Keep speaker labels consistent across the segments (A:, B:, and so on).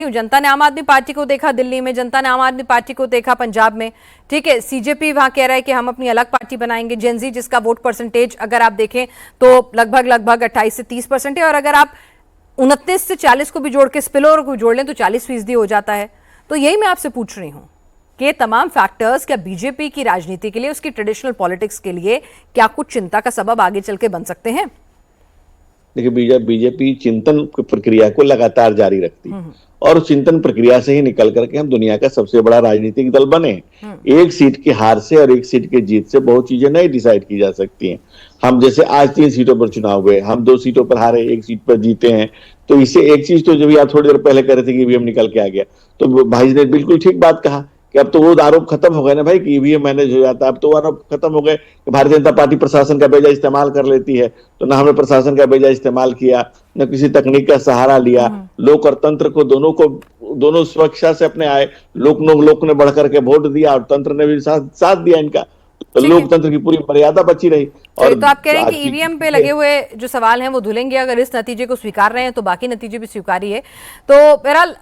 A: हूँ, जनता ने आम आदमी पार्टी को देखा दिल्ली में, जनता ने आम आदमी पार्टी को देखा पंजाब में, ठीक है। सीजेपी वहां कह रहा है कि हम अपनी अलग पार्टी बनाएंगे। जेनजी जिसका वोट परसेंटेज अगर आप देखें तो लगभग 28 से 30% है, और अगर आप 29 से 40 को भी जोड़ के स्पिलओवर को जोड़ लें तो 40% हो जाता है। तो यही मैं आपसे पूछ रही हूँ कि तमाम फैक्टर्स क्या बीजेपी की राजनीति के लिए, उसकी ट्रेडिशनल पॉलिटिक्स के लिए क्या कुछ चिंता का सबब आगे चल के बन सकते हैं?
B: देखिए, बीजेपी चिंतन प्रक्रिया को लगातार जारी रखती है और उस चिंतन प्रक्रिया से ही निकल करके हम दुनिया का सबसे बड़ा राजनीतिक दल बने। एक सीट की हार से और एक सीट की जीत से बहुत चीजें नहीं डिसाइड की जा सकती हैं। हम जैसे आज 3 सीटों पर चुनाव हुए, हम 2 सीटों पर हारे, 1 सीट पर जीते हैं, तो इससे एक चीज तो जब आप थोड़ी देर पहले कह रहे थे कि ईवीएम निकल के आ गया, तो भाई ने बिल्कुल ठीक बात कहा कि अब तो वो आरोप खत्म हो गए ना भाई कि ईवीएम मैनेज हो जाता है। अब तो आरोप खत्म हो गए कि भारतीय जनता पार्टी प्रशासन का बेजा इस्तेमाल कर लेती है। तो ना हमने प्रशासन का बेजा इस्तेमाल किया, न किसी तकनीक का सहारा लिया। लोक और तंत्र को दोनों स्वेच्छा से अपने आए। लोक ने बढ़ करके वोट दिया और तंत्र ने भी साथ दिया इनका, तो लोकतंत्र की पूरी मर्यादा बची रही। और
A: तो आप कह रहे हैं कि ईवीएम पे लगे हुए जो सवाल हैं वो धुलेंगे अगर इस नतीजे को स्वीकार रहे हैं तो बाकी नतीजे भी स्वीकारी है। तो बहरहाल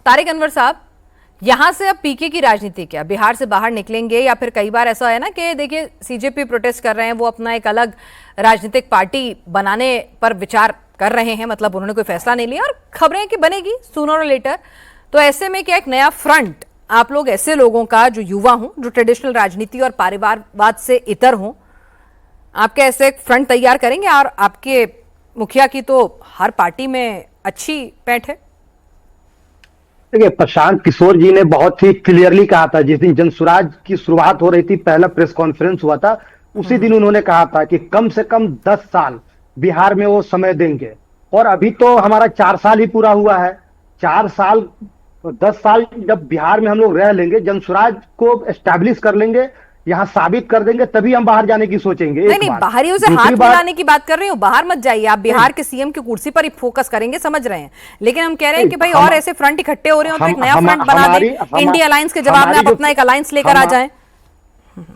A: तारिक अनवर साहब, यहां से अब पीके की राजनीति क्या, बिहार से बाहर निकलेंगे या फिर कई बार ऐसा है ना कि देखिए सीजेपी प्रोटेस्ट कर रहे हैं, वो अपना एक अलग राजनीतिक पार्टी बनाने पर विचार कर रहे हैं, मतलब उन्होंने कोई फैसला नहीं लिया और खबरें कि बनेगी सूनर और लेटर। तो ऐसे में क्या एक नया फ्रंट आप लोग ऐसे लोगों का जो युवा हों, जो ट्रेडिशनल राजनीति और परिवारवाद से इतर हों, आपके ऐसे एक फ्रंट तैयार करेंगे? और आपके मुखिया की तो हर पार्टी में अच्छी पैठ है।
C: देखिए, प्रशांत किशोर जी ने बहुत ही क्लियरली कहा था जिस दिन जनसुराज की शुरुआत हो रही थी, पहला प्रेस कॉन्फ्रेंस हुआ था, उसी दिन उन्होंने कहा था कि कम से कम 10 साल बिहार में वो समय देंगे। और अभी तो हमारा 4 साल ही पूरा हुआ है। 4 साल 10 साल जब बिहार में हम लोग रह लेंगे, जनसुराज को एस्टैब्लिश कर लेंगे, यहाँ साबित कर देंगे, तभी हम बाहर जाने की सोचेंगे।
A: नहीं, बाहरियों से हाथ मिलाने की बात कर रही हूँ, बाहर मत जाइए आप, बिहार के सीएम की कुर्सी पर ही फोकस करेंगे, समझ रहे हैं। लेकिन हम कह रहे हैं कि भाई और ऐसे फ्रंट इकट्ठे हो रहे हो तो एक नया फ्रंट बना दें, इंडिया अलायंस के जवाब में आप अपना एक अलायंस लेकर आ जाएं।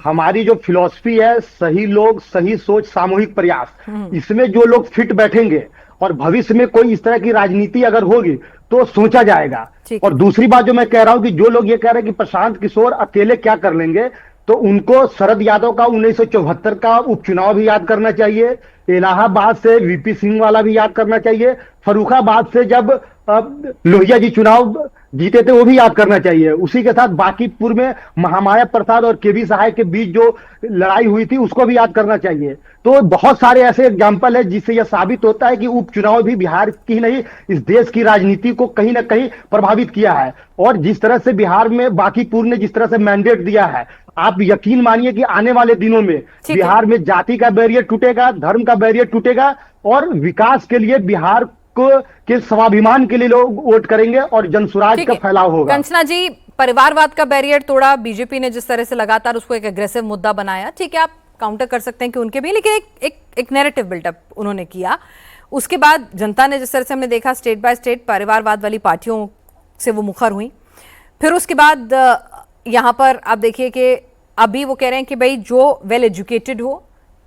C: हमारी जो फिलॉसफी है, सही लोग, सही सोच, सामूहिक प्रयास, इसमें जो लोग फिट बैठेंगे और भविष्य में कोई इस तरह की राजनीति अगर होगी तो सोचा जाएगा। और दूसरी बात जो मैं कह रहा हूं कि जो लोग ये कह रहे हैं कि प्रशांत किशोर अकेले क्या कर लेंगे, तो उनको शरद यादव का 1974 का उपचुनाव भी याद करना चाहिए, इलाहाबाद से वीपी सिंह वाला भी याद करना चाहिए, फर्रुखाबाद से जब लोहिया जी चुनाव जीते थे वो भी याद करना चाहिए। उसी के साथ बांकीपुर में महामाया प्रसाद और केवी सहाय के बीच जो लड़ाई हुई थी उसको भी याद करना चाहिए। तो बहुत सारे ऐसे एग्जाम्पल है जिससे यह साबित होता है कि उपचुनाव भी बिहार की नहीं, इस देश की राजनीति को कहीं ना कहीं प्रभावित किया है। और जिस तरह से बिहार में बांकीपुर ने जिस तरह से मैंडेट दिया है, आप यकीन मानिए कि आने वाले दिनों में बिहार में जाति का बैरियर टूटेगा, धर्म का बैरियर टूटेगा और विकास के लिए बिहार के स्वाभिमान के लिए लोग वोट करेंगे और जनसुराज का फैलाव होगा।
A: कंचना जी, परिवारवाद का बैरियर तोड़ा बीजेपी ने, जिस तरह से लगातार उसको एक एग्रेसिव मुद्दा बनाया, ठीक है आप काउंटर कर सकते हैं कि उनके भी, लेकिन एक नैरेटिव बिल्डअप उन्होंने किया। उसके बाद जनता ने जिस तरह से हमने देखा स्टेट बाय स्टेट परिवारवाद वाली पार्टियों से वो मुखर हुई। फिर उसके बाद यहाँ पर आप देखिए कि अभी वो कह रहे हैं कि भाई जो वेल एजुकेटेड हो,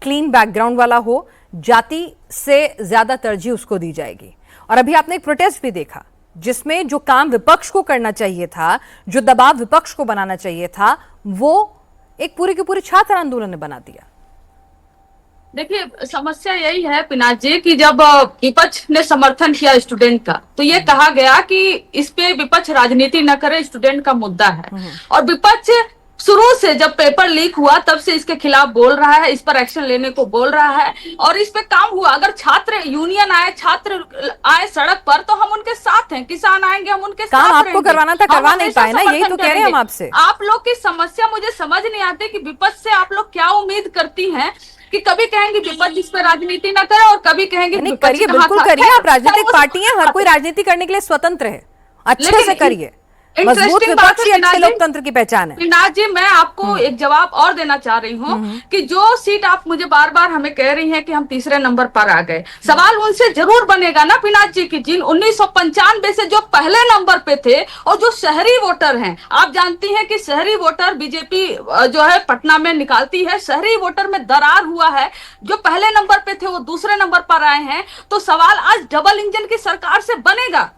A: क्लीन बैकग्राउंड वाला हो, जाति से ज्यादा तरजीह उसको दी जाएगी। और अभी आपने एक प्रोटेस्ट भी देखा जिसमें जो काम विपक्ष को करना चाहिए था, जो दबाव विपक्ष को बनाना चाहिए था, वो एक पूरी की पूरी छात्र आंदोलन ने बना दिया।
D: देखिए, समस्या यही है पिनाक जी कि जब विपक्ष ने समर्थन किया स्टूडेंट का, तो ये कहा गया कि इस पे विपक्ष राजनीति न करे, स्टूडेंट का मुद्दा है। और विपक्ष शुरू से जब पेपर लीक हुआ तब से इसके खिलाफ बोल रहा है, इस पर एक्शन लेने को बोल रहा है और इस पे काम हुआ। अगर छात्र यूनियन आए, छात्र आए सड़क पर, तो हम उनके साथ हैं। किसान आएंगे, हम उनके साथ
A: रहेंगे। आपको करवाना था, करवा नहीं पाए ना, यही तो कह रहे हैं हम आपसे।
D: आप लोग की समस्या मुझे समझ नहीं आती कि विपक्ष से आप लोग क्या उम्मीद करती हैं कि कभी कहेंगे विपक्ष इस पर राजनीति न करे और कभी कहेंगे
A: करिए, बिल्कुल करिए। आप राजनीतिक पार्टी हैं, हर कोई राजनीति करने के लिए स्वतंत्र है, अच्छे से करिए। मजबूत विपक्ष ही अच्छे लोकतंत्र की पहचान है।
D: पिनाक जी, मैं आपको एक जवाब और देना चाह रही हूँ कि जो सीट आप मुझे बार बार हमें कह रही हैं कि हम तीसरे नंबर पर आ गए, सवाल उनसे जरूर बनेगा ना पिनाक जी की जिन 1995 से जो पहले नंबर पे थे और जो शहरी वोटर हैं। आप जानती हैं कि शहरी वोटर बीजेपी जो है पटना में निकालती है, शहरी वोटर में दरार हुआ है। जो पहले नंबर पे थे वो दूसरे नंबर पर आए हैं। तो सवाल आज डबल इंजन की सरकार से बनेगा